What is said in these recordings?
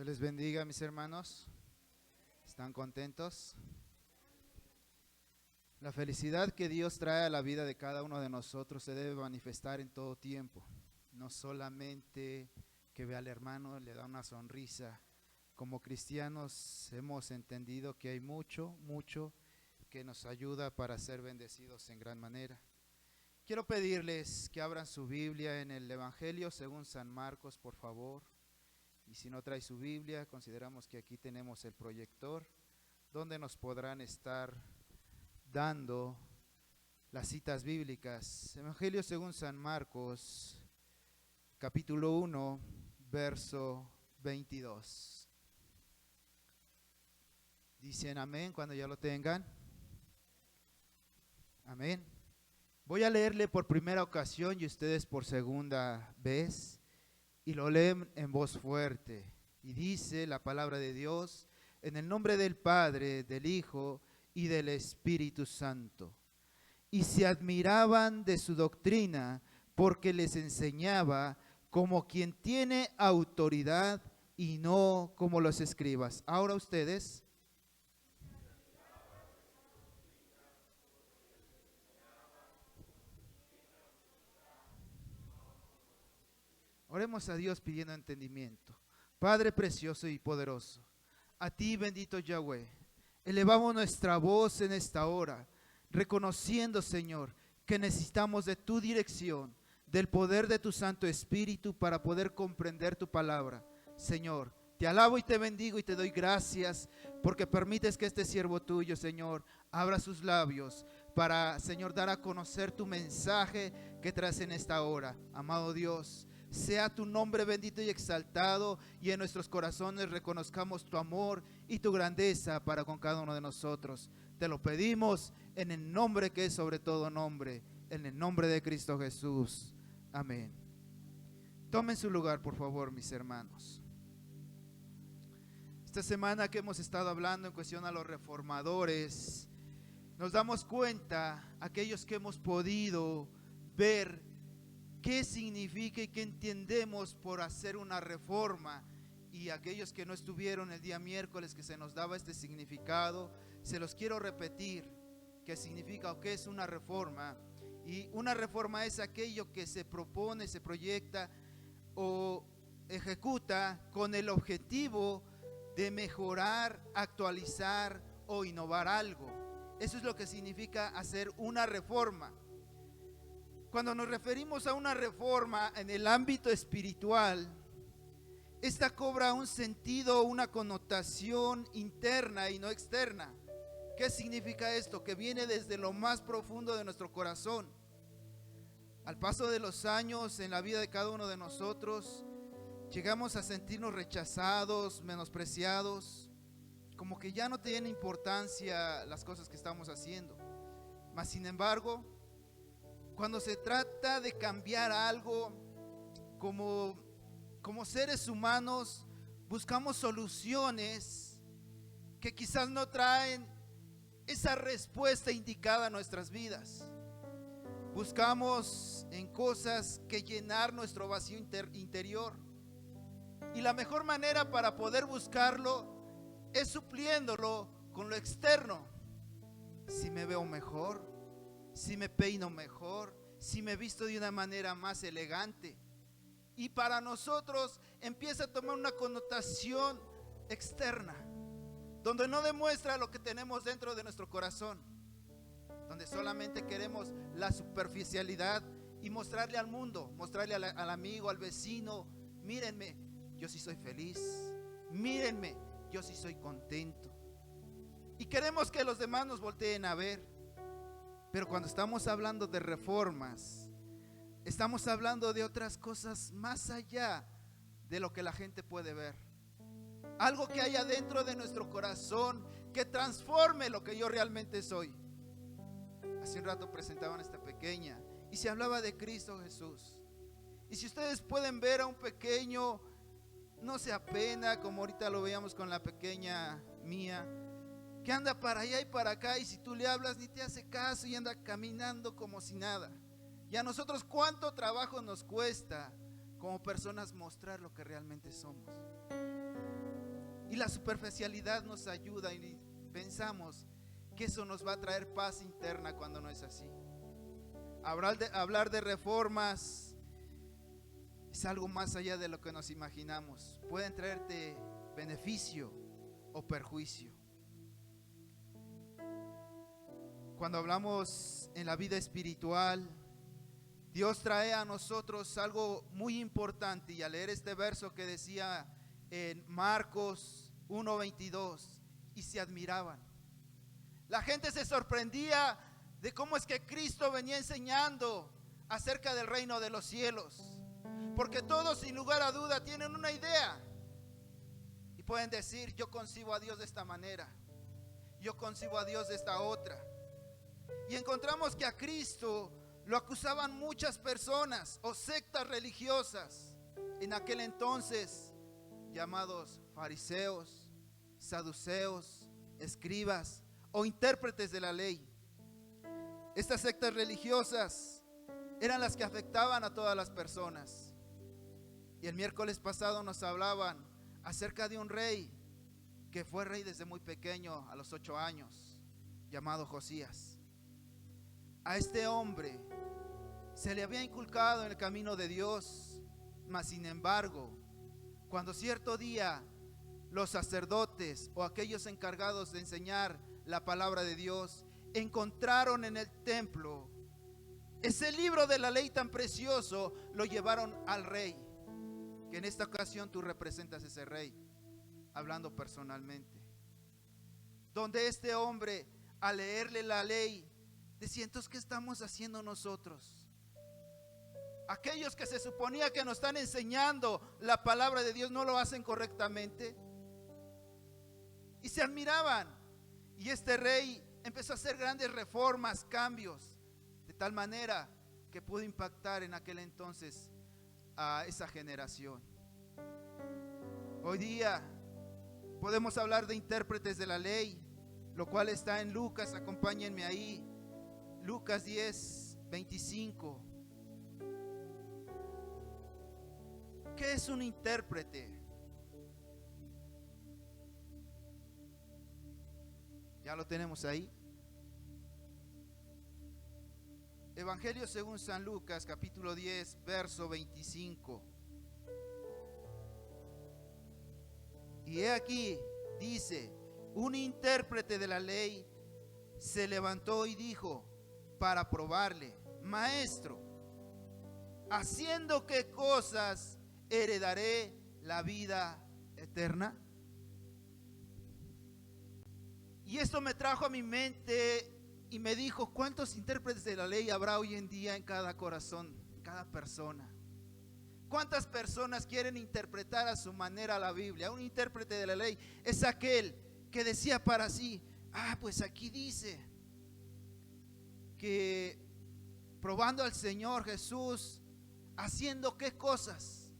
Dios les bendiga, mis hermanos. ¿Están contentos? La felicidad que Dios trae a la vida de cada uno de nosotros se debe manifestar en todo tiempo. No solamente que ve al hermano, le da una sonrisa. Como cristianos hemos entendido que hay mucho que nos ayuda para ser bendecidos en gran manera. Quiero pedirles que abran su Biblia en el Evangelio según San Marcos, por favor. Y si no trae su Biblia, consideramos que aquí tenemos el proyector, donde nos podrán estar dando las citas bíblicas. Evangelio según San Marcos, capítulo 1, verso 22. Dicen amén cuando ya lo tengan. Amén. Voy a leerle por primera ocasión y ustedes por segunda vez. Y lo leen en voz fuerte. Y dice la palabra de Dios: en el nombre del Padre, del Hijo y del Espíritu Santo. Y se admiraban de su doctrina, porque les enseñaba como quien tiene autoridad y no como los escribas. Ahora ustedes. Oremos a Dios pidiendo entendimiento. Padre precioso y poderoso, a ti, bendito Yahweh, elevamos nuestra voz en esta hora, reconociendo, Señor, que necesitamos de tu dirección, del poder de tu Santo Espíritu para poder comprender tu palabra. Señor, te alabo y te bendigo y te doy gracias porque permites que este siervo tuyo, Señor, abra sus labios para, Señor, dar a conocer tu mensaje que traes en esta hora. Amado Dios, sea tu nombre bendito y exaltado, y en nuestros corazones reconozcamos tu amor y tu grandeza para con cada uno de nosotros. Te lo pedimos en el nombre que es sobre todo nombre, en el nombre de Cristo Jesús. Amén. Tomen su lugar, por favor, mis hermanos. Esta semana que hemos estado hablando en cuestión a los reformadores, nos damos cuenta, aquellos que hemos podido ver qué significa y qué entendemos por hacer una reforma, y aquellos que no estuvieron el día miércoles que se nos daba este significado, se los quiero repetir qué significa o qué es una reforma. Y una reforma es aquello que se propone, se proyecta o ejecuta con el objetivo de mejorar, actualizar o innovar algo. Eso es lo que significa hacer una reforma. Cuando nos referimos a una reforma en el ámbito espiritual, esta cobra un sentido, una connotación interna y no externa. ¿Qué significa esto? Que viene desde lo más profundo de nuestro corazón. Al paso de los años en la vida de cada uno de nosotros, llegamos a sentirnos rechazados, menospreciados, como que ya no tienen importancia las cosas que estamos haciendo. Mas sin embargo, cuando se trata de cambiar algo, como seres humanos, buscamos soluciones que quizás no traen esa respuesta indicada a nuestras vidas. Buscamos en cosas que llenar nuestro vacío interior. Y la mejor manera para poder buscarlo es supliéndolo con lo externo. Si me veo mejor, si me peino mejor, si me visto de una manera más elegante. Y para nosotros empieza a tomar una connotación externa, donde no demuestra lo que tenemos dentro de nuestro corazón, donde solamente queremos la superficialidad y mostrarle al mundo, mostrarle al amigo, al vecino: mírenme, yo sí soy feliz, mírenme, yo sí soy contento. Y queremos que los demás nos volteen a ver. Pero cuando estamos hablando de reformas, estamos hablando de otras cosas más allá de lo que la gente puede ver. Algo que haya dentro de nuestro corazón que transforme lo que yo realmente soy. Hace un rato presentaban esta pequeña y se hablaba de Cristo Jesús. Y si ustedes pueden ver a un pequeño, no se apena, como ahorita lo veíamos con la pequeña Mía, que anda para allá y para acá, y si tú le hablas ni te hace caso y anda caminando como si nada. Y a nosotros cuánto trabajo nos cuesta como personas mostrar lo que realmente somos. Y la superficialidad nos ayuda y pensamos que eso nos va a traer paz interna cuando no es así. Hablar de reformas es algo más allá de lo que nos imaginamos. Pueden traerte beneficio o perjuicio. Cuando hablamos en la vida espiritual, Dios trae a nosotros algo muy importante. Y al leer este verso que decía en Marcos 1:22, y se admiraban. La gente se sorprendía de cómo es que Cristo venía enseñando acerca del reino de los cielos. Porque todos, sin lugar a duda, tienen una idea. Y pueden decir: yo concibo a Dios de esta manera, yo concibo a Dios de esta otra. Y encontramos que a Cristo lo acusaban muchas personas o sectas religiosas en aquel entonces, llamados fariseos, saduceos, escribas o intérpretes de la ley. Estas sectas religiosas eran las que afectaban a todas las personas. Y el miércoles pasado nos hablaban acerca de un rey que fue rey desde muy pequeño, a los 8 años, llamado Josías. A este hombre se le había inculcado en el camino de Dios, mas sin embargo, cuando cierto día los sacerdotes o aquellos encargados de enseñar la palabra de Dios encontraron en el templo ese libro de la ley tan precioso, lo llevaron al rey, que en esta ocasión tú representas ese rey, hablando personalmente, donde este hombre, al leerle la ley, decía: entonces, ¿qué estamos haciendo nosotros? Aquellos que se suponía que nos están enseñando la palabra de Dios no lo hacen correctamente. Y se admiraban. Y este rey empezó a hacer grandes reformas, cambios, de tal manera que pudo impactar en aquel entonces a esa generación. Hoy día podemos hablar de intérpretes de la ley, lo cual está en Lucas. Acompáñenme ahí, Lucas 10:25. ¿Qué es un intérprete? Ya lo tenemos ahí. Evangelio según San Lucas, capítulo 10, verso 25. Y he aquí, dice: un intérprete de la ley se levantó y dijo para probarle: Maestro, ¿haciendo qué cosas heredaré la vida eterna? Y esto me trajo a mi mente y me dijo: ¿cuántos intérpretes de la ley habrá hoy en día en cada corazón, en cada persona? ¿Cuántas personas quieren interpretar a su manera la Biblia? Un intérprete de la ley es aquel que decía para sí: pues aquí dice que probando al Señor Jesús, ¿haciendo qué cosas?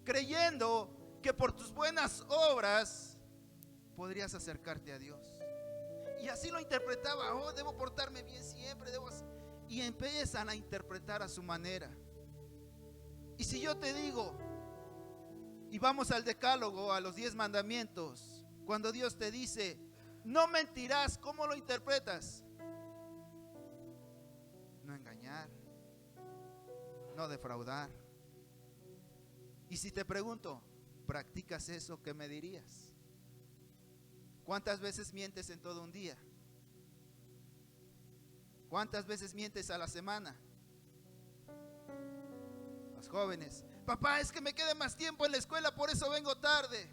Creyendo que por tus buenas obras podrías acercarte a Dios. Y así lo interpretaba: debo portarme bien siempre, y empiezan a interpretar a su manera. Y si yo te digo, y vamos al decálogo, a los 10 mandamientos, cuando Dios te dice: no mentirás, ¿cómo lo interpretas? No engañar, no defraudar. Y si te pregunto: ¿practicas eso? ¿Qué me dirías? ¿Cuántas veces mientes en todo un día? ¿Cuántas veces mientes a la semana? Los jóvenes: papá, es que me quede más tiempo en la escuela, por eso vengo tarde.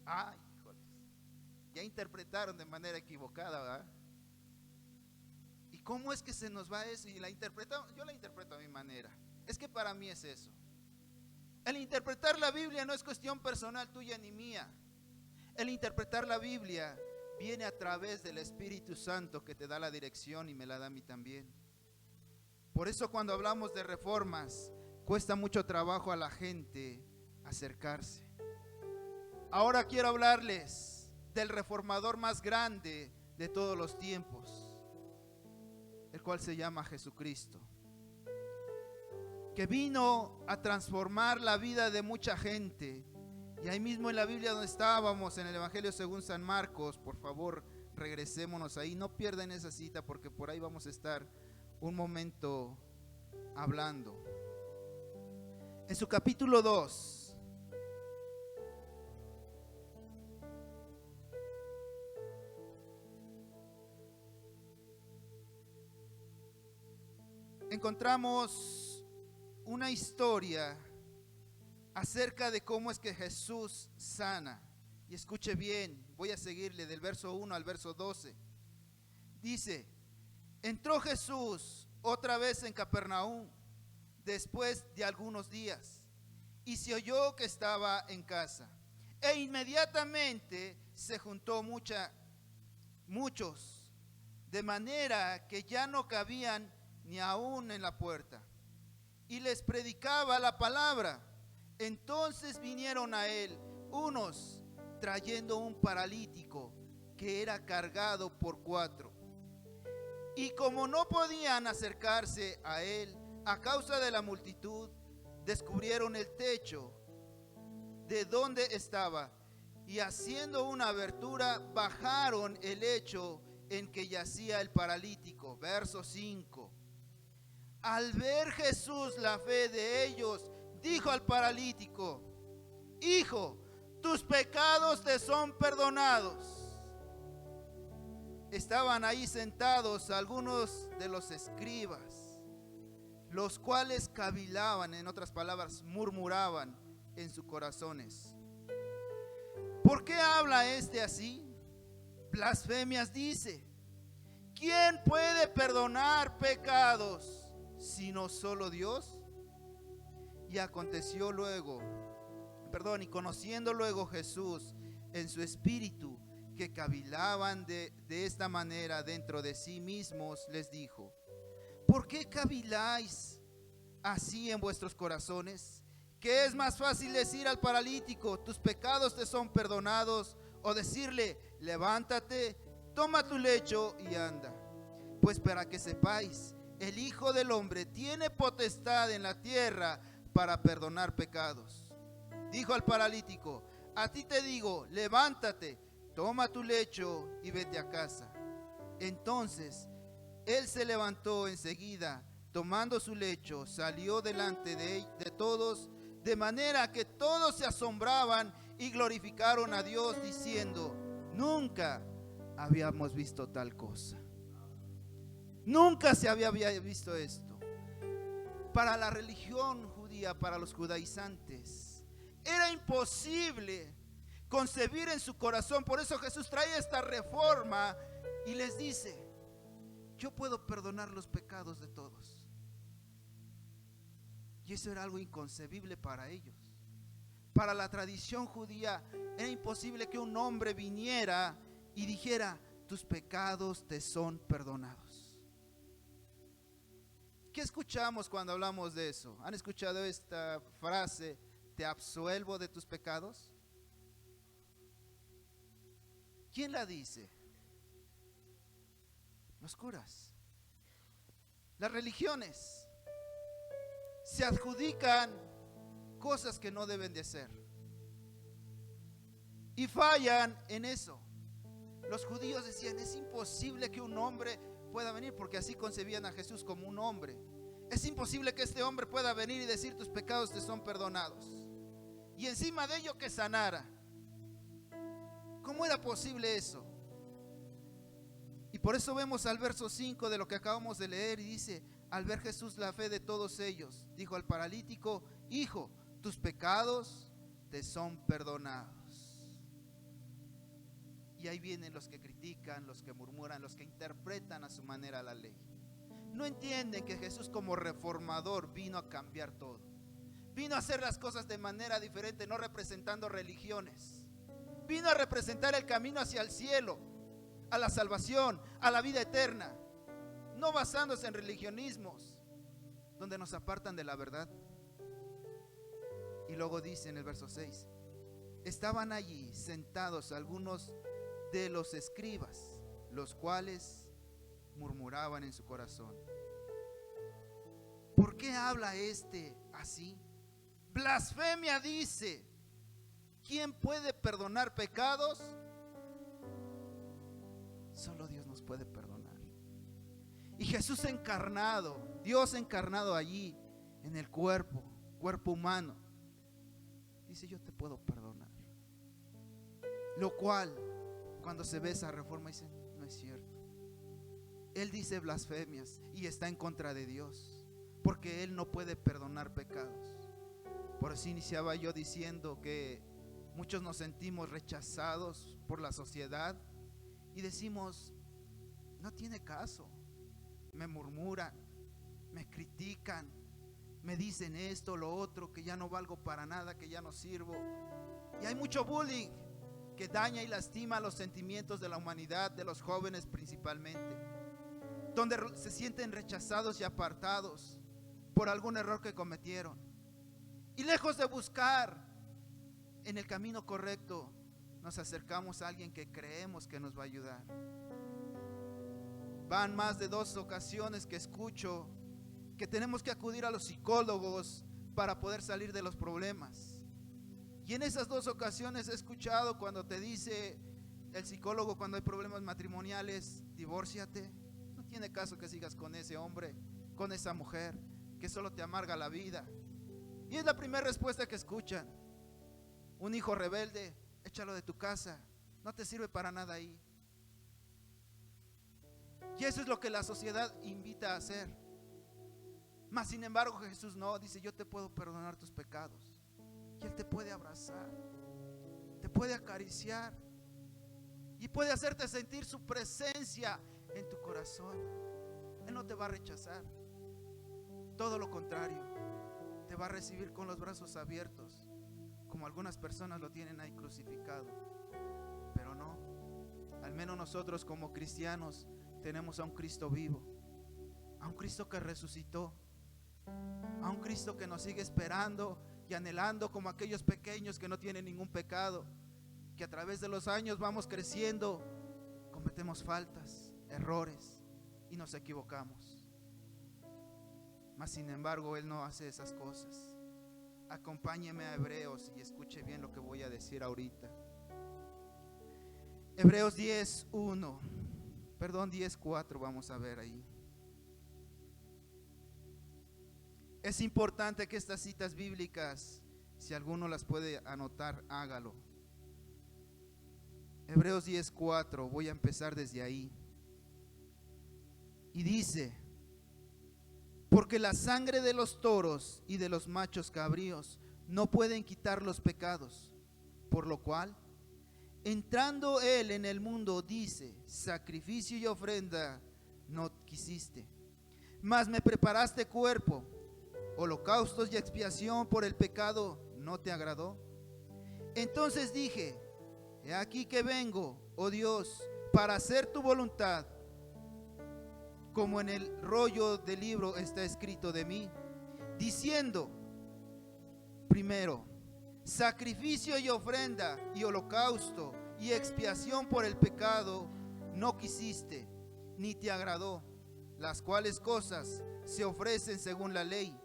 Ay, híjoles, ya interpretaron de manera equivocada, ¿verdad? ¿Y cómo es que se nos va eso? Y la interpretamos, yo la interpreto a mi manera. Es que para mí es eso. El interpretar la Biblia no es cuestión personal tuya ni mía. El interpretar la Biblia viene a través del Espíritu Santo, que te da la dirección y me la da a mí también. Por eso cuando hablamos de reformas, cuesta mucho trabajo a la gente acercarse. Ahora quiero hablarles del reformador más grande de todos los tiempos, el cual se llama Jesucristo, que vino a transformar la vida de mucha gente Y ahí mismo en la Biblia donde estábamos, en el Evangelio según San Marcos, por favor, regresémonos ahí. No pierdan esa cita porque por ahí vamos a estar un momento hablando. En su capítulo 2, encontramos una historia acerca de cómo es que Jesús sana. Y escuche bien, voy a seguirle del verso 1 al verso 12. Dice: entró Jesús otra vez en Capernaum después de algunos días, y se oyó que estaba en casa. E inmediatamente se juntó muchos, de manera que ya no cabían ni aún en la puerta, y les predicaba la palabra. Entonces vinieron a él unos trayendo un paralítico que era cargado por 4. Y como no podían acercarse a él a causa de la multitud, descubrieron el techo de donde estaba, y haciendo una abertura bajaron el lecho en que yacía el paralítico. Verso 5. Al ver Jesús la fe de ellos, dijo al paralítico: hijo, tus pecados te son perdonados. Estaban ahí sentados algunos de los escribas, los cuales cavilaban, en otras palabras, murmuraban en sus corazones: ¿por qué habla este así? Blasfemias dice. ¿Quién puede perdonar pecados sino solo Dios? Y aconteció luego, y conociendo luego Jesús en su espíritu que cavilaban de esta manera dentro de sí mismos, les dijo: ¿por qué caviláis así en vuestros corazones? ¿Qué es más fácil decir al paralítico: tus pecados te son perdonados? O decirle: levántate, toma tu lecho y anda. Pues para que sepáis, el Hijo del Hombre tiene potestad en la tierra para perdonar pecados. Dijo al paralítico: a ti te digo, levántate, toma tu lecho y vete a casa. Entonces él se levantó enseguida, tomando su lecho, salió delante de todos, de manera que todos se asombraban y glorificaron a Dios, diciendo: nunca habíamos visto tal cosa. Nunca se había visto esto. Para la religión judía, para los judaizantes, era imposible concebir en su corazón. Por eso Jesús trae esta reforma y les dice: yo puedo perdonar los pecados de todos. Y eso era algo inconcebible para ellos. Para la tradición judía era imposible que un hombre viniera y dijera: tus pecados te son perdonados. ¿Qué escuchamos cuando hablamos de eso? ¿Han escuchado esta frase: te absuelvo de tus pecados? ¿Quién la dice? Los curas. Las religiones se adjudican cosas que no deben de ser y fallan en eso. Los judíos decían: es imposible que un hombre pueda venir, porque así concebían a Jesús, como un hombre. Es imposible que este hombre pueda venir y decir: tus pecados te son perdonados, y encima de ello que sanara. ¿Cómo era posible eso? Y por eso vemos al verso 5 de lo que acabamos de leer, y dice: al ver Jesús la fe de todos ellos, dijo al paralítico: hijo, tus pecados te son perdonados. Y ahí vienen los que critican, los que murmuran, los que interpretan a su manera la ley. No entienden que Jesús, como reformador, vino a cambiar todo. Vino a hacer las cosas de manera diferente, no representando religiones. Vino a representar el camino hacia el cielo, a la salvación, a la vida eterna, no basándose en religionismos donde nos apartan de la verdad. Y luego dice en el verso 6: estaban allí sentados algunos de los escribas, los cuales murmuraban en su corazón: ¿por qué habla este así? Blasfemia dice. ¿quién puede perdonar pecados? Solo Dios nos puede perdonar. Y Jesús encarnado, Dios encarnado allí en el cuerpo humano, dice: yo te puedo perdonar. Lo cual, cuando se ve esa reforma, dice: no es cierto. Él dice blasfemias y está en contra de Dios, porque Él no puede perdonar pecados. Por eso iniciaba yo diciendo que muchos nos sentimos rechazados por la sociedad y decimos: no tiene caso. Me murmuran, me critican, me dicen esto, lo otro, que ya no valgo para nada, que ya no sirvo. Y hay mucho bullying que daña y lastima los sentimientos de la humanidad, de los jóvenes principalmente, donde se sienten rechazados y apartados por algún error que cometieron. Y lejos de buscar en el camino correcto, nos acercamos a alguien que creemos que nos va a ayudar. Van más de 2 ocasiones que escucho que tenemos que acudir a los psicólogos para poder salir de los problemas. Y en esas 2 ocasiones he escuchado cuando te dice el psicólogo, cuando hay problemas matrimoniales: divórciate. No tiene caso que sigas con ese hombre, con esa mujer, que solo te amarga la vida. Y es la primera respuesta que escuchan. Un hijo rebelde, échalo de tu casa, no te sirve para nada ahí. Y eso es lo que la sociedad invita a hacer. Mas sin embargo Jesús no, dice: yo te puedo perdonar tus pecados. Y Él te puede abrazar, te puede acariciar y puede hacerte sentir su presencia en tu corazón. Él no te va a rechazar, todo lo contrario, te va a recibir con los brazos abiertos, como algunas personas lo tienen ahí crucificado. Pero no, al menos nosotros como cristianos tenemos a un Cristo vivo, a un Cristo que resucitó, a un Cristo que nos sigue esperando y anhelando, como aquellos pequeños que no tienen ningún pecado, que a través de los años vamos creciendo, cometemos faltas, errores y nos equivocamos. Mas sin embargo Él no hace esas cosas. Acompáñeme a Hebreos y escuche bien lo que voy a decir ahorita. Hebreos 10:4, vamos a ver ahí. Es importante que estas citas bíblicas, si alguno las puede anotar, hágalo. Hebreos 10:4, voy a empezar desde ahí. Y dice: porque la sangre de los toros y de los machos cabríos no pueden quitar los pecados, por lo cual, entrando Él en el mundo, dice: sacrificio y ofrenda no quisiste, mas me preparaste cuerpo. Holocaustos y expiación por el pecado no te agradó. Entonces dije: he aquí que vengo, oh Dios, para hacer tu voluntad. Como en el rollo del libro está escrito de mí, diciendo: primero, sacrificio y ofrenda y holocausto y expiación por el pecado no quisiste, ni te agradó, las cuales cosas se ofrecen según la ley.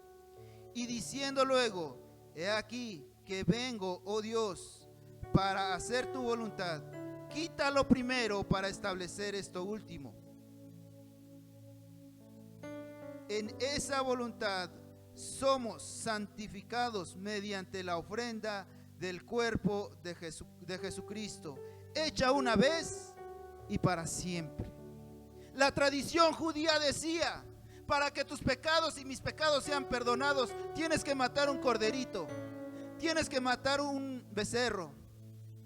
Y diciendo luego: he aquí que vengo, oh Dios, para hacer tu voluntad. Quítalo primero para establecer esto último. En esa voluntad somos santificados mediante la ofrenda del cuerpo de Jesucristo, hecha una vez y para siempre. La tradición judía decía: para que tus pecados y mis pecados sean perdonados, tienes que matar un corderito, tienes que matar un becerro,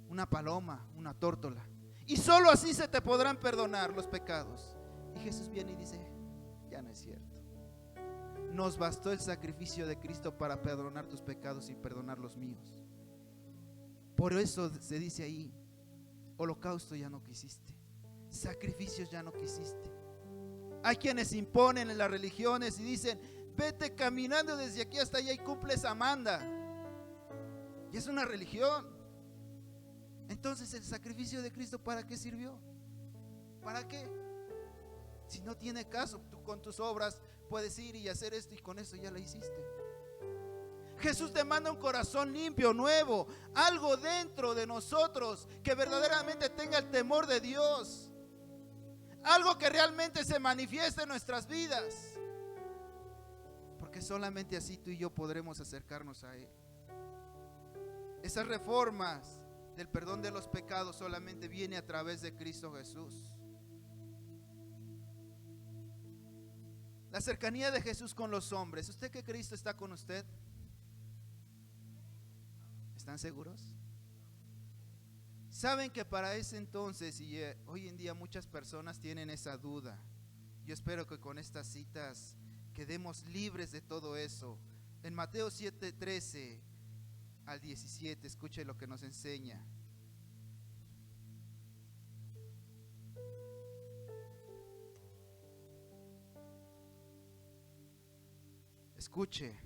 una paloma, una tórtola, y solo así se te podrán perdonar los pecados. Y Jesús viene y dice: ya no es cierto. Nos bastó el sacrificio de Cristo para perdonar tus pecados y perdonar los míos. Por eso se dice ahí: holocausto ya no quisiste, sacrificios ya no quisiste. Hay quienes imponen en las religiones y dicen: vete caminando desde aquí hasta allá y cumple esa manda. Y es una religión. Entonces, ¿el sacrificio de Cristo para qué sirvió? ¿Para qué? Si no tiene caso, tú con tus obras puedes ir y hacer esto y con eso ya lo hiciste. Jesús demanda un corazón limpio, nuevo, algo dentro de nosotros que verdaderamente tenga el temor de Dios, algo que realmente se manifieste en nuestras vidas, porque solamente así tú y yo podremos acercarnos a Él. Esas reformas del perdón de los pecados solamente viene a través de Cristo Jesús. La cercanía de Jesús con los hombres. ¿Usted que Cristo está con usted? ¿Están seguros? Saben que para ese entonces y hoy en día muchas personas tienen esa duda. Yo espero que con estas citas quedemos libres de todo eso. En Mateo 7:13 al 17, escuche lo que nos enseña. Escuche.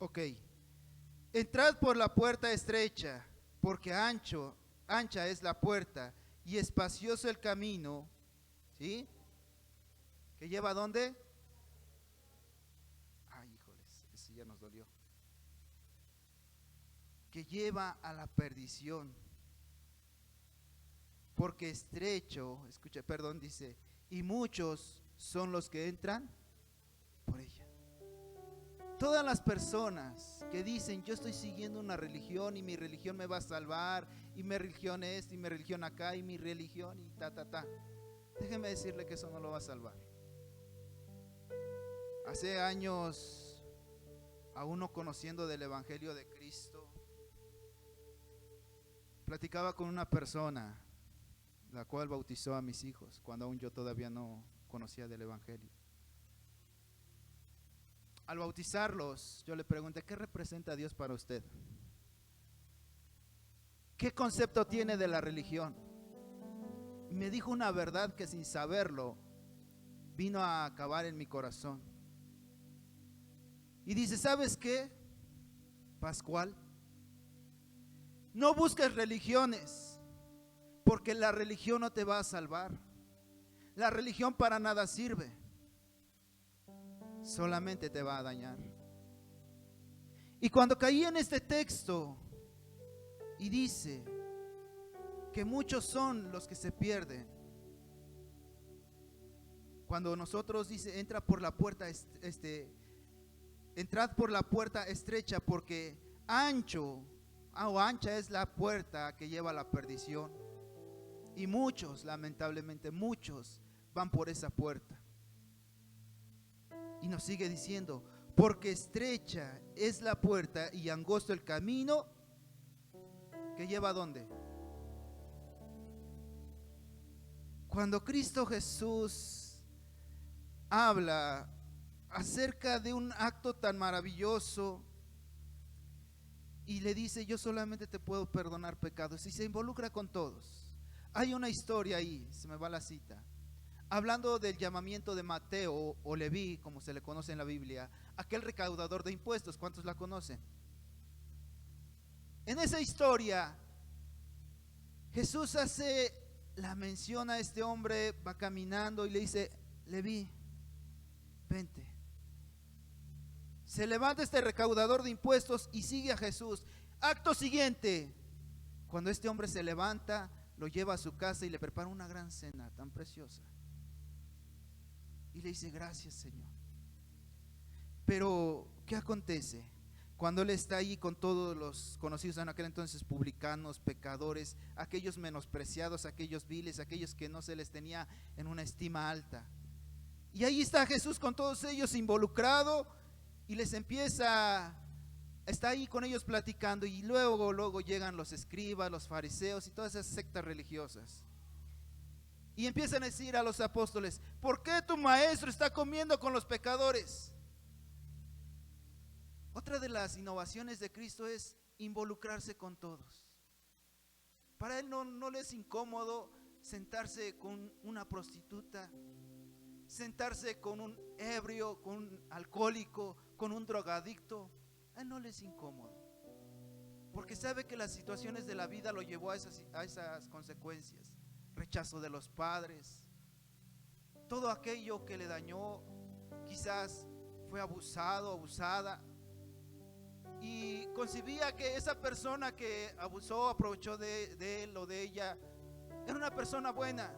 Ok. Entrad por la puerta estrecha, porque ancha es la puerta y espacioso el camino, ¿sí? ¿Que lleva a dónde? Ay, híjoles, eso ya nos dolió. Que lleva a la perdición. Porque estrecho, escucha, perdón, dice, y muchos son los que entran por ella. Todas las personas que dicen yo estoy siguiendo una religión y mi religión me va a salvar, y mi religión es, y mi religión acá, y mi religión, y déjeme decirle que eso no lo va a salvar. Hace años, a uno conociendo del Evangelio de Cristo, platicaba con una persona, la cual bautizó a mis hijos, cuando aún yo todavía no conocía del Evangelio. Al bautizarlos, yo le pregunté, ¿qué representa Dios para usted? ¿Qué concepto tiene de la religión? Y me dijo una verdad que sin saberlo, vino a acabar en mi corazón. Y dice, ¿sabes qué, Pascual? No busques religiones, porque la religión no te va a salvar. La religión para nada sirve. Solamente te va a dañar. Y cuando caí en este texto y dice que muchos son los que se pierden, cuando nosotros dice entra por la puerta entrad por la puerta estrecha, porque ancha es la puerta que lleva a la perdición, y muchos, lamentablemente muchos, van por esa puerta. Y nos sigue diciendo, porque estrecha es la puerta y angosto el camino que lleva ¿a dónde? Cuando Cristo Jesús habla acerca de un acto tan maravilloso y le dice, yo solamente te puedo perdonar pecados, y se involucra con todos. Hay una historia ahí, se me va la cita, hablando del llamamiento de Mateo o Leví, como se le conoce en la Biblia, aquel recaudador de impuestos. ¿Cuántos la conocen? En esa historia, Jesús hace la mención a este hombre, va caminando y le dice, Leví, vente. Se levanta este recaudador de impuestos y sigue a Jesús. Acto siguiente, cuando este hombre se levanta, lo lleva a su casa y le prepara una gran cena tan preciosa. Y le dice, gracias, Señor. Pero, ¿qué acontece? Cuando él está ahí con todos los conocidos en aquel entonces, publicanos, pecadores, aquellos menospreciados, aquellos viles, aquellos que no se les tenía en una estima alta. Y ahí está Jesús con todos ellos involucrado y les está ahí con ellos platicando, y luego llegan los escribas, los fariseos y todas esas sectas religiosas. Y empiezan a decir a los apóstoles: ¿por qué tu maestro está comiendo con los pecadores? Otra de las innovaciones de Cristo es involucrarse con todos. Para Él no le es incómodo sentarse con una prostituta, sentarse con un ebrio, con un alcohólico, con un drogadicto. A Él no le es incómodo, porque sabe que las situaciones de la vida lo llevó a esas consecuencias. Rechazo de los padres, todo aquello que le dañó, quizás fue abusado, abusada, y concebía que esa persona que abusó, aprovechó de él o de ella, era una persona buena.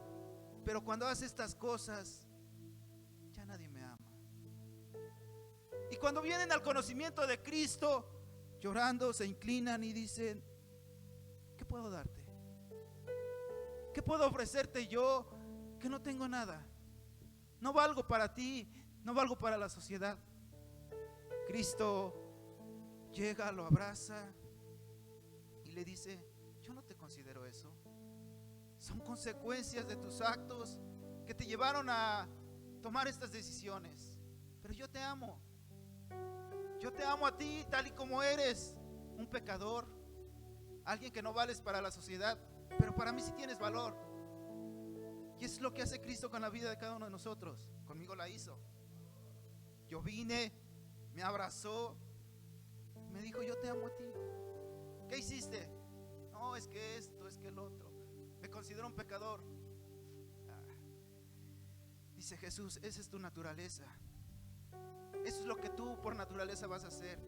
Pero cuando hace estas cosas, ya nadie me ama. Y cuando vienen al conocimiento de Cristo, llorando, se inclinan y dicen: ¿qué puedo darte? ¿Qué puedo ofrecerte yo que no tengo nada? No valgo para ti, no valgo para la sociedad. Cristo llega, lo abraza y le dice: yo no te considero eso. Son consecuencias de tus actos que te llevaron a tomar estas decisiones. Pero yo te amo. Yo te amo a ti tal y como eres, un pecador, alguien que no vales para la sociedad, pero para mí sí tienes valor. Y es lo que hace Cristo con la vida de cada uno de nosotros. Conmigo la hizo. Yo vine, me abrazó, me dijo: yo te amo a ti. ¿Qué hiciste? No, es que esto, es que el otro. Me considero un pecador. Dice Jesús: esa es tu naturaleza. Eso es lo que tú por naturaleza vas a hacer.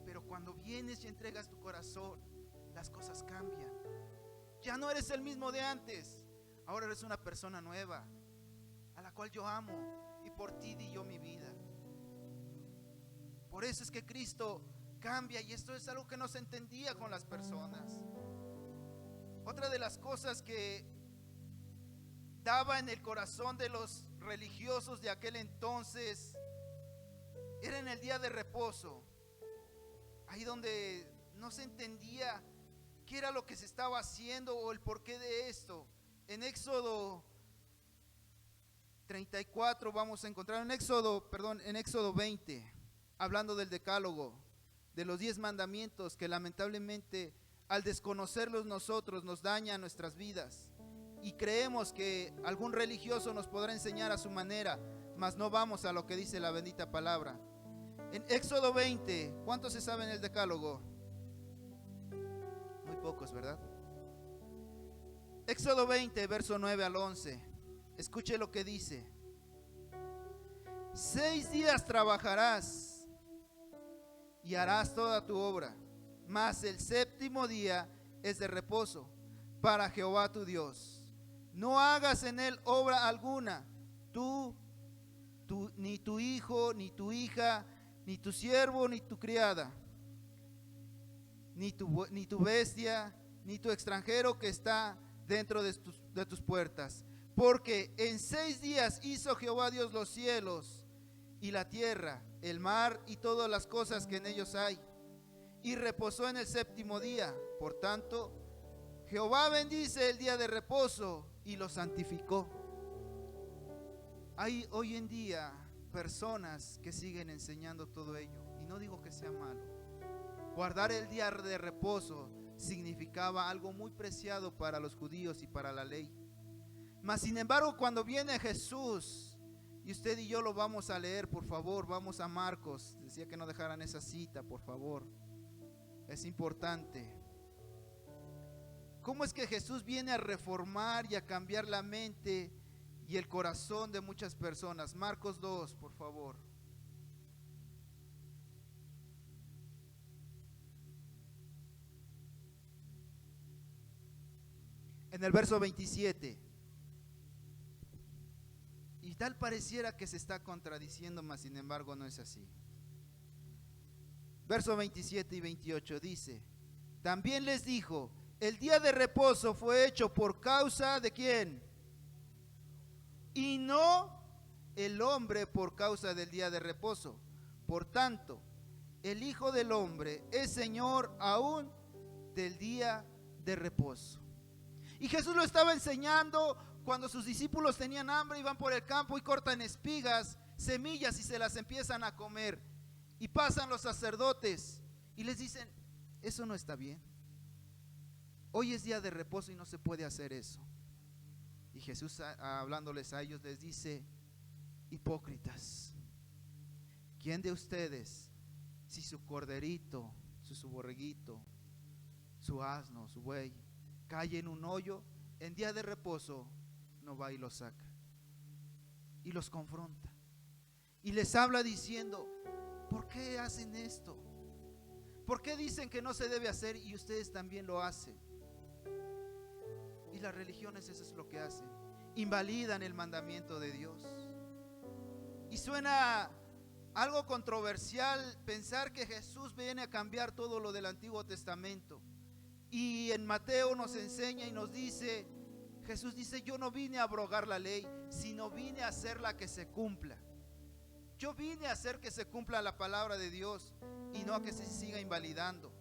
Pero cuando vienes y entregas tu corazón, las cosas cambian. Ya no eres el mismo de antes. Ahora eres una persona nueva, a la cual yo amo, y por ti di yo mi vida. Por eso es que Cristo cambia, y esto es algo que no se entendía con las personas. Otra de las cosas que daba en el corazón de los religiosos de aquel entonces era en el día de reposo, ahí donde no se entendía qué era lo que se estaba haciendo o el porqué de esto. En Éxodo 34 vamos a encontrar, en Éxodo 20, hablando del decálogo, de los 10 mandamientos que lamentablemente al desconocerlos nosotros nos dañan nuestras vidas. Y creemos que algún religioso nos podrá enseñar a su manera, mas no vamos a lo que dice la bendita palabra. En Éxodo 20, ¿cuántos se saben el decálogo? Muy pocos, ¿verdad? Éxodo 20, verso 9 al 11. Escuche lo que dice: 6 días trabajarás y harás toda tu obra, mas el séptimo día es de reposo para Jehová tu Dios. No hagas en él obra alguna, tú, ni tu hijo, ni tu hija, ni tu siervo, ni tu criada, ni tu bestia, ni tu extranjero que está dentro de tus puertas. Porque en 6 días hizo Jehová Dios los cielos y la tierra, el mar y todas las cosas que en ellos hay, y reposó en el séptimo día. Por tanto, Jehová bendice el día de reposo y lo santificó. Hay hoy en día personas que siguen enseñando todo ello, y no digo que sea malo. Guardar el día de reposo significaba algo muy preciado para los judíos y para la ley. Mas sin embargo, cuando viene Jesús, y usted y yo lo vamos a leer, por favor, vamos a Marcos. Decía que no dejaran esa cita, por favor, es importante. ¿Cómo es que Jesús viene a reformar y a cambiar la mente y el corazón de muchas personas? Marcos 2, por favor. En el verso 27. Y tal pareciera que se está contradiciendo, mas sin embargo no es así. Verso 27 y 28 dice: también les dijo: el día de reposo fue hecho por causa de ¿quién? Y no el hombre por causa del día de reposo. Por tanto, el Hijo del Hombre es Señor aún del día de reposo. Y Jesús lo estaba enseñando cuando sus discípulos tenían hambre, iban por el campo y cortan espigas, semillas y se las empiezan a comer. Y pasan los sacerdotes y les dicen, eso no está bien. Hoy es día de reposo y no se puede hacer eso. Y Jesús, hablándoles a ellos, les dice, hipócritas, ¿quién de ustedes, si su corderito, su borreguito, su asno, su buey, cae en un hoyo, en día de reposo no va y lo saca? Y los confronta y les habla diciendo, ¿por qué hacen esto? ¿Por qué dicen que no se debe hacer y ustedes también lo hacen? Y las religiones eso es lo que hacen, invalidan el mandamiento de Dios. Y suena algo controversial pensar que Jesús viene a cambiar todo lo del Antiguo Testamento. Y en Mateo nos enseña y nos dice, Jesús dice, yo no vine a abrogar la ley, sino vine a hacerla que se cumpla. Yo vine a hacer que se cumpla la palabra de Dios y no a que se siga invalidando.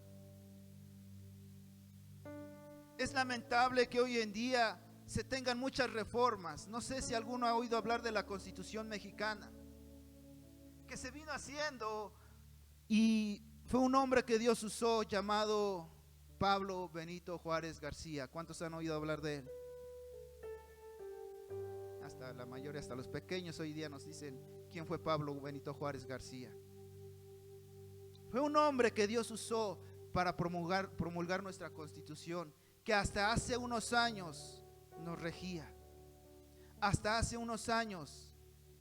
Es lamentable que hoy en día se tengan muchas reformas. No sé si alguno ha oído hablar de la Constitución mexicana, que se vino haciendo y fue un hombre que Dios usó llamado Pablo Benito Juárez García. ¿Cuántos han oído hablar de él? Hasta la mayoría, hasta los pequeños hoy día nos dicen quién fue Pablo Benito Juárez García. Fue un hombre que Dios usó para promulgar nuestra Constitución, que hasta hace unos años nos regía. Hasta hace unos años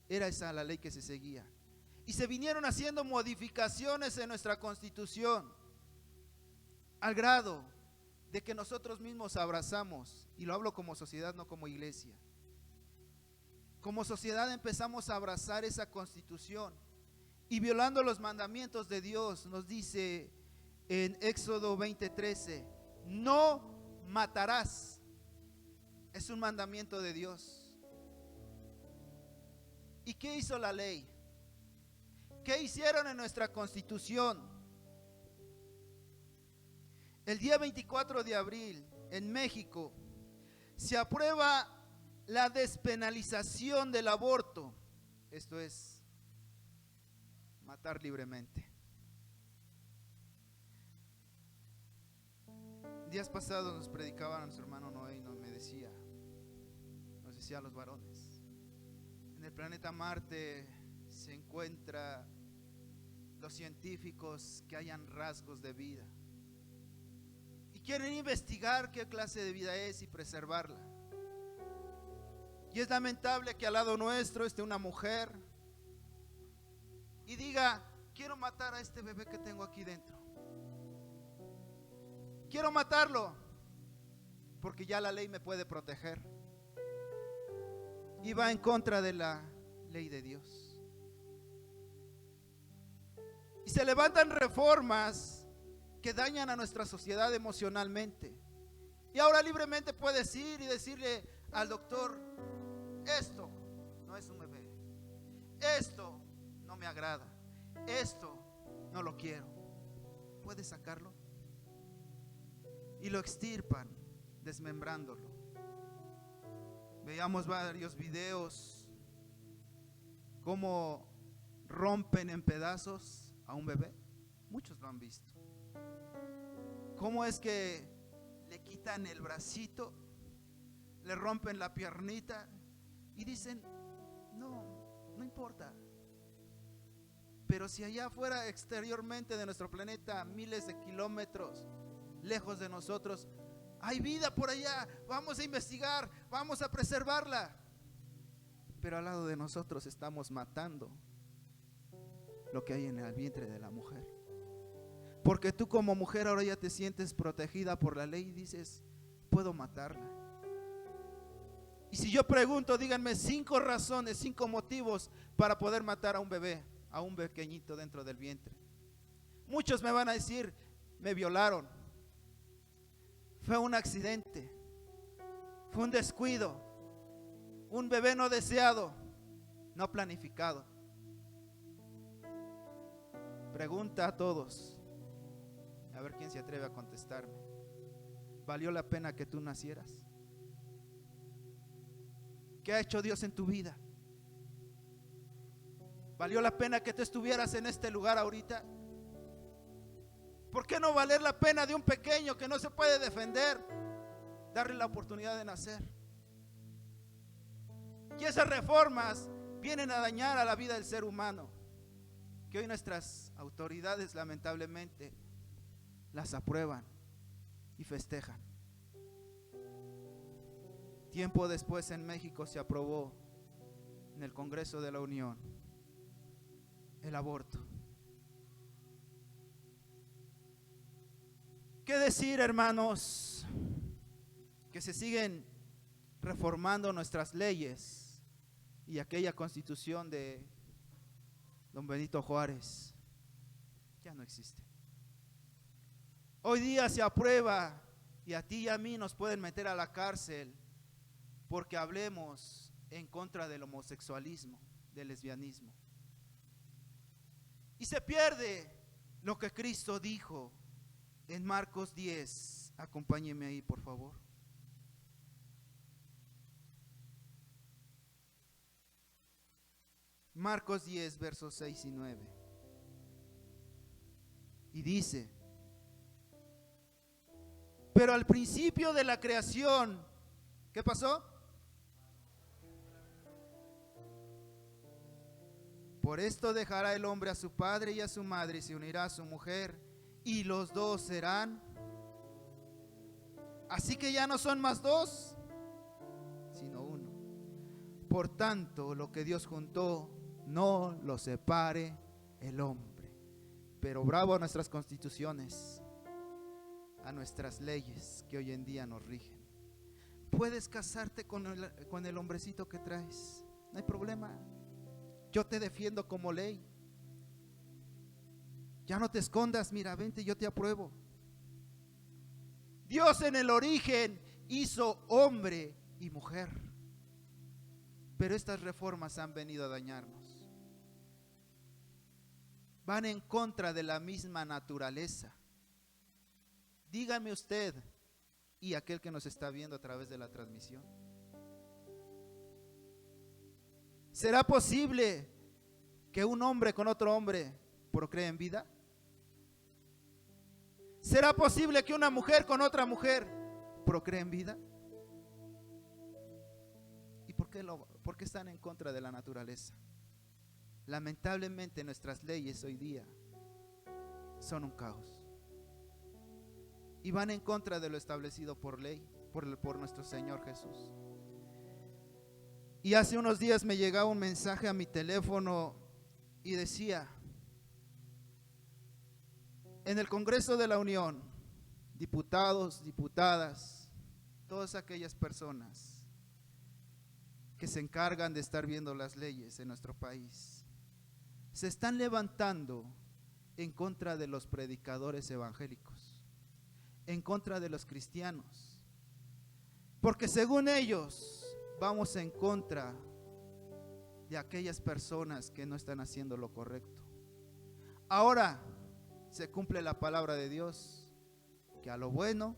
era esa la ley que se seguía. Y se vinieron haciendo modificaciones en nuestra Constitución al grado de que nosotros mismos abrazamos, y lo hablo como sociedad, no como iglesia. Como sociedad empezamos a abrazar esa Constitución y violando los mandamientos de Dios. Nos dice en Éxodo 20:13, no matarás. Es un mandamiento de Dios. ¿Y qué hizo la ley? ¿Qué hicieron en nuestra Constitución? El día 24 de abril en México se aprueba la despenalización del aborto. Esto es matar libremente. Días pasados nos predicaba nuestro hermano Noé y nos decía a los varones, en el planeta Marte se encuentra los científicos que hayan rasgos de vida y quieren investigar qué clase de vida es y preservarla. Y es lamentable que al lado nuestro esté una mujer y diga, quiero matar a este bebé que tengo aquí dentro. Quiero matarlo porque ya la ley me puede proteger. Y va en contra de la ley de Dios. Y se levantan reformas que dañan a nuestra sociedad emocionalmente. Y ahora libremente puedes ir y decirle al doctor, esto no es un bebé, esto no me agrada, esto no lo quiero. ¿Puedes sacarlo? Y lo extirpan, desmembrándolo. Veíamos varios videos cómo rompen en pedazos a un bebé. Muchos lo han visto. Cómo es que le quitan el bracito, le rompen la piernita y dicen, no importa. Pero si allá afuera, exteriormente de nuestro planeta, miles de kilómetros lejos de nosotros, hay vida por allá, vamos a investigar, vamos a preservarla. Pero al lado de nosotros estamos matando lo que hay en el vientre de la mujer. Porque tú como mujer ahora ya te sientes protegida por la ley y dices, puedo matarla. Y si yo pregunto, díganme 5 razones, 5 motivos para poder matar a un bebé, a un pequeñito dentro del vientre. Muchos me van a decir, me violaron, fue un accidente, fue un descuido, un bebé no deseado, no planificado. Pregunta a todos, a ver quién se atreve a contestarme. ¿Valió la pena que tú nacieras? ¿Qué ha hecho Dios en tu vida? ¿Valió la pena que tú estuvieras en este lugar ahorita? ¿Por qué no valer la pena de un pequeño que no se puede defender, darle la oportunidad de nacer? Y esas reformas vienen a dañar a la vida del ser humano, que hoy nuestras autoridades lamentablemente las aprueban y festejan. Tiempo después en México se aprobó en el Congreso de la Unión el aborto. ¿Qué decir, hermanos? Que se siguen reformando nuestras leyes y aquella constitución de don Benito Juárez ya no existe. Hoy día se aprueba y a ti y a mí nos pueden meter a la cárcel porque hablemos en contra del homosexualismo, del lesbianismo. Y se pierde lo que Cristo dijo en Marcos 10. Acompáñeme ahí, por favor. Marcos 10, versos 6 y 9. Y dice: pero al principio de la creación, ¿qué pasó? Por esto dejará el hombre a su padre y a su madre y se unirá a su mujer, y los dos serán. Así que ya no son más dos, sino uno. Por tanto, lo que Dios juntó, no lo separe el hombre. Pero bravo a nuestras constituciones, a nuestras leyes que hoy en día nos rigen. Puedes casarte con el hombrecito que traes, no hay problema. Yo te defiendo como ley. Ya no te escondas, mira, vente, yo te apruebo. Dios en el origen hizo hombre y mujer, pero estas reformas han venido a dañarnos. Van en contra de la misma naturaleza. Dígame usted y aquel que nos está viendo a través de la transmisión, ¿será posible que un hombre con otro hombre procree en vida? ¿Será posible que una mujer con otra mujer procree en vida? ¿Y por qué están en contra de la naturaleza? Lamentablemente nuestras leyes hoy día son un caos y van en contra de lo establecido por ley, por nuestro Señor Jesús. Y hace unos días me llegaba un mensaje a mi teléfono y decía: en el Congreso de la Unión, diputados, diputadas, todas aquellas personas que se encargan de estar viendo las leyes en nuestro país, se están levantando en contra de los predicadores evangélicos, en contra de los cristianos, porque según ellos vamos en contra de aquellas personas que no están haciendo lo correcto. Ahora se cumple la palabra de Dios, que a lo bueno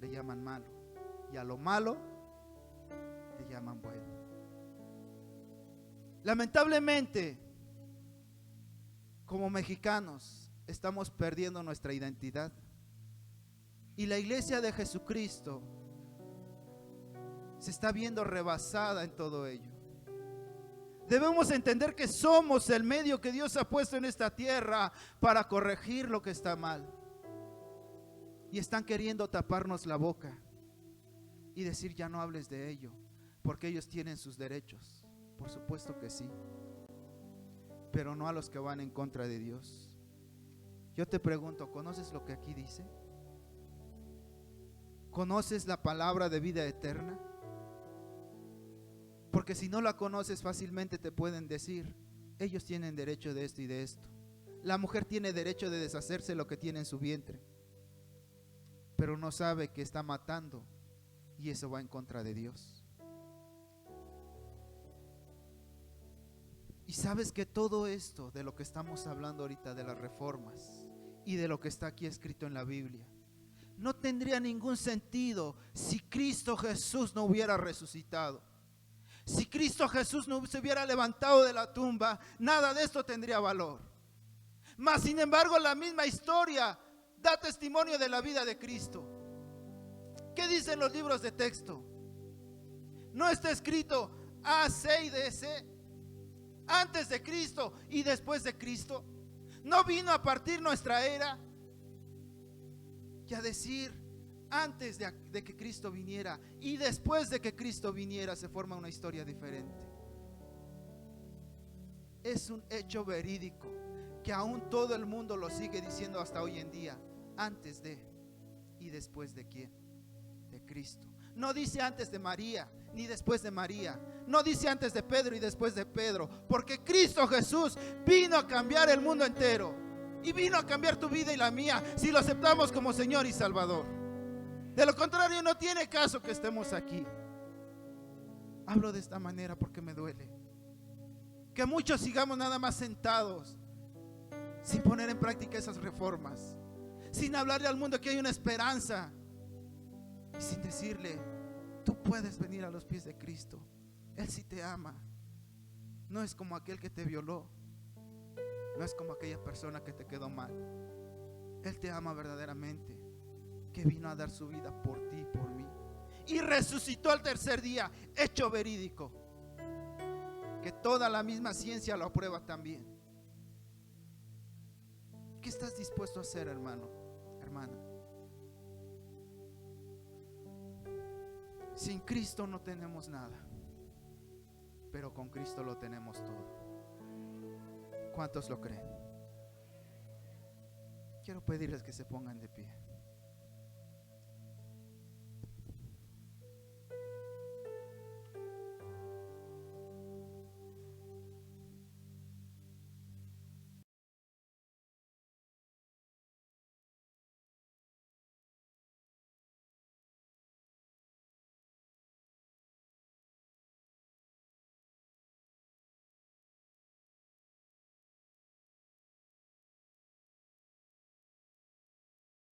le llaman malo y a lo malo le llaman bueno. Lamentablemente, como mexicanos, estamos perdiendo nuestra identidad y la iglesia de Jesucristo se está viendo rebasada en todo ello. Debemos entender que somos el medio que Dios ha puesto en esta tierra para corregir lo que está mal. Y están queriendo taparnos la boca y decir: ya no hables de ello, porque ellos tienen sus derechos. Por supuesto que sí, pero no a los que van en contra de Dios. Yo te pregunto, ¿conoces lo que aquí dice? ¿Conoces la palabra de vida eterna? Porque si no la conoces, fácilmente te pueden decir: ellos tienen derecho de esto y de esto. La mujer tiene derecho de deshacerse lo que tiene en su vientre, pero no sabe que está matando y eso va en contra de Dios. Y sabes que todo esto de lo que estamos hablando ahorita, de las reformas y de lo que está aquí escrito en la Biblia, no tendría ningún sentido si Cristo Jesús no hubiera resucitado. Si Cristo Jesús no se hubiera levantado de la tumba, nada de esto tendría valor. Mas sin embargo, la misma historia da testimonio de la vida de Cristo. ¿Qué dicen los libros de texto? No está escrito AC y DC, antes de Cristo y después de Cristo. No vino a partir nuestra era y a decir antes de que Cristo viniera y después de que Cristo viniera se forma una historia diferente. Es un hecho verídico que aún todo el mundo lo sigue diciendo hasta hoy en día. Antes de y después de quién, de Cristo. No dice antes de María ni después de María. No dice antes de Pedro y después de Pedro, porque Cristo Jesús vino a cambiar el mundo entero y vino a cambiar tu vida y la mía si lo aceptamos como Señor y Salvador. De lo contrario, no tiene caso que estemos aquí. Hablo de esta manera porque me duele que muchos sigamos nada más sentados sin poner en práctica esas reformas, sin hablarle al mundo que hay una esperanza y sin decirle: tú puedes venir a los pies de Cristo. Él sí te ama. No es como aquel que te violó, no es como aquella persona que te quedó mal. Él te ama verdaderamente, que vino a dar su vida por ti y por mí, y resucitó al tercer día, hecho verídico, que toda la misma ciencia lo aprueba también. ¿Qué estás dispuesto a hacer, hermano, hermana? Sin Cristo no tenemos nada, pero con Cristo lo tenemos todo. ¿Cuántos lo creen? Quiero pedirles que se pongan de pie.